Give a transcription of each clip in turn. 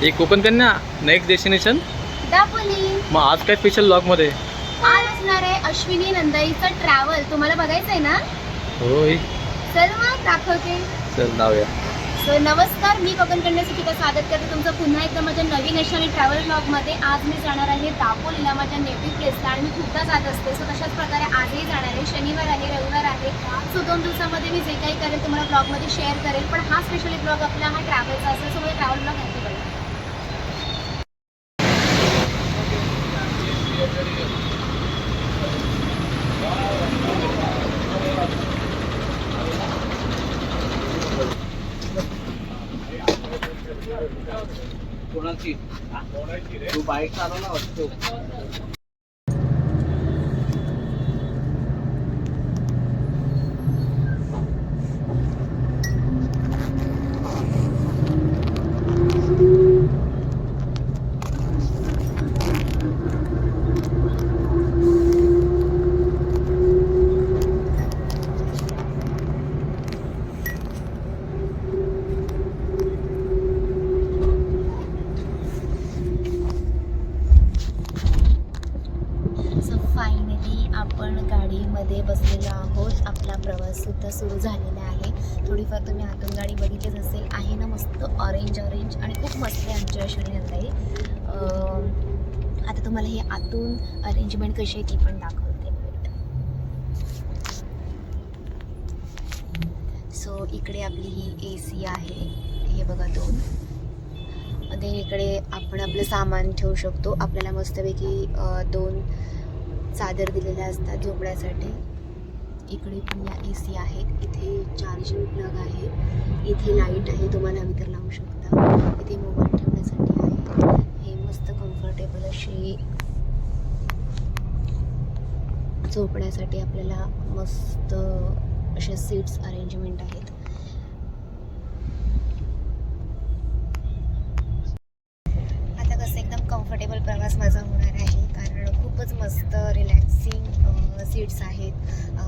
एक Konkan Kanya next destination Dapoli. मग आज काय स्पेशल ब्लॉग मध्ये आज असणार आहे अश्विनी नंदाईचं ट्रॅव्हल. तुम्हाला बघायचं आहे ना? होय, चल मग दाखवते. चल जाऊया. सो नमस्कार, मी कोकण कन्या सुचिता स्वागत करते तुमचं पुन्हा एकदा माझ्या नवीन अशा आणि ट्रॅव्हल ब्लॉगमध्ये. आज मी जाणार आहे दापोलीला, माझ्या नेटिव्ह प्लेसला, आणि मी खूपदा जात असते. सो तशाच प्रकारे आजही जाणार आहे. शनिवार आहे, रविवार आहे. सो 2 दिवसामध्ये मी जे काही करेल तुम्हाला ब्लॉगमध्ये शेअर करेल. पण हा स्पेशली ब्लॉग आपला हा ट्रॅव्हलचा असेल. सो मला ट्रॅव्हल ब्लॉग नक्की बघा. कोणाची तू बाईक चालवला वाटतो. आपण गाडीमध्ये बसलेलो आहोत. आपला प्रवास सुद्धा सुरू झालेला आहे. थोडीफार तुम्ही आतून गाडी बघितलीच असेल. आहे ना मस्त ऑरेंज आणि खूप मस्त आहे आमची अश्विनी नंदाई. आता तुम्हाला हे आतून अरेंजमेंट कशी आहे ती पण दाखवते. सो इकडे आपली ही AC आहे, हे बघा 2. आणि इकडे आपण आपलं सामान ठेवू शकतो. आपल्याला मस्तपैकी 2 चादर दिलेल्या असतात झोपण्यासाठी. इकडे पण या AC आहेत. इथे चार्जिंग प्लग आहे. इथे लाईट आहे, तुम्हाला हवी तर लावू शकता. इथे मोबाईल ठेवण्यासाठी आहे. हे मस्त कम्फर्टेबल अशी झोपण्यासाठी आपल्याला मस्त अशा सीट्स अरेंजमेंट आहेत. आता कसं एकदम कम्फर्टेबल प्रवास माझा होणार आहे, कारण खूपच मस्त रिलॅक्सिंग सीट्स आहेत.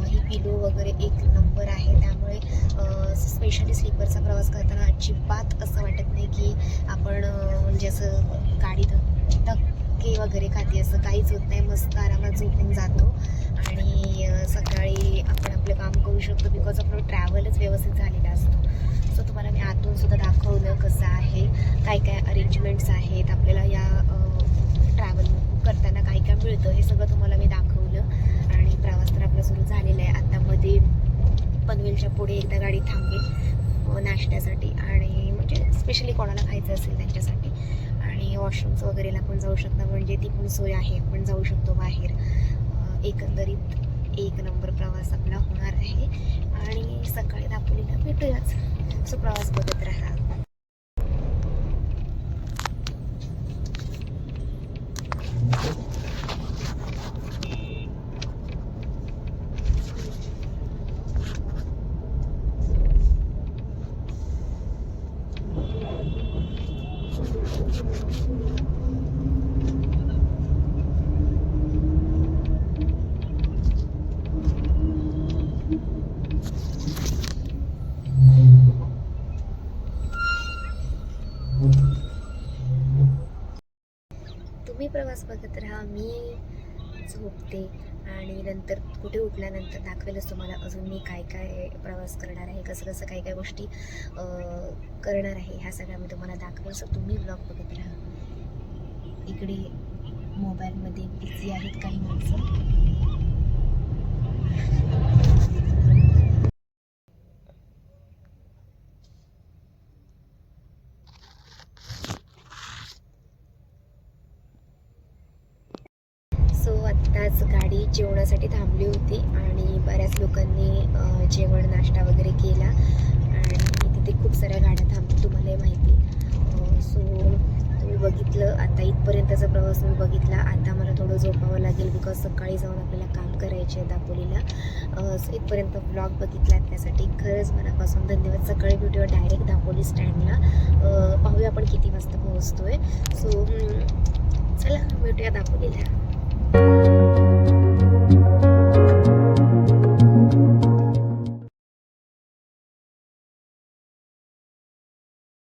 ही पिलो वगैरे एक नंबर आहे. त्यामुळे स्पेशली स्लीपरचा प्रवास करताना अजिबात असं वाटत नाही की आपण म्हणजे असं गाडीत धक्के वगैरे खाते, असं काहीच होत नाही. मस्त आरामात झोपून जातो आणि सकाळी आपण आपलं काम करू शकतो. बिकॉज आपलं ट्रॅव्हलच व्यवस्थित झालेला असतो. सो तुम्हाला मी आतून सुद्धा दाखवलं कसं आहे, काय काय अरेंजमेंट्स आहेत, आपल्याला या ट्रॅव्हल करताना काय काय मिळतं हे सगळं तुम्हाला मी दाखवलं. आणि प्रवास तर आपला सुरू झालेला आहे. आता मध्ये पनवेलच्या पुढे एकदा गाडी थांबेल नाश्त्यासाठी, आणि म्हणजे स्पेशली कोणाला खायचं असेल त्यांच्यासाठी. आणि वॉशरूम्स वगैरेला पण जाऊ शकता, म्हणजे ती पण सोय आहे, आपण जाऊ शकतो बाहेर. एकंदरीत एक नंबर प्रवास आपला होणार आहे. आणि सकाळी दापोलीला भेटूयाच. सो प्रवास बघत राहा. तुम्ही प्रवास बघत राहा, मी झोपते. आणि नंतर कुठे उठल्यानंतर दाखवेलच तुम्हाला अजून मी काय काय प्रवास करणार आहे, कसं कसं काय काय गोष्टी करणार आहे, ह्या सगळ्या मी तुम्हाला दाखवेल. सो तुम्ही ब्लॉग बघत राहा. इकडे मोबाईलमध्ये बिझी आहेत काही माणसं. सो आत्ताच गाडी जेवणासाठी थांबली होती आणि बऱ्याच लोकांनी जेवण नाश्ता वगैरे केला. आणि तिथे खूप साऱ्या गाड्या थांबतात, तुम्हालाही माहिती. सो तुम्ही बघितलं आता इथपर्यंतचा प्रवास मी बघितला. आता मला थोडं झोपावं लागेल, बिकॉज सकाळी जाऊन आपल्याला काम करायचे आहे दापोलीला. सो इथपर्यंत ब्लॉग बघितला त्यासाठी खरंच मनापासून धन्यवाद. सकाळी भेटूया डायरेक्ट दापोली स्टँडला. पाहूया आपण किती वाजता पोहोचतोय. सो चला भेटूया दापोलीला.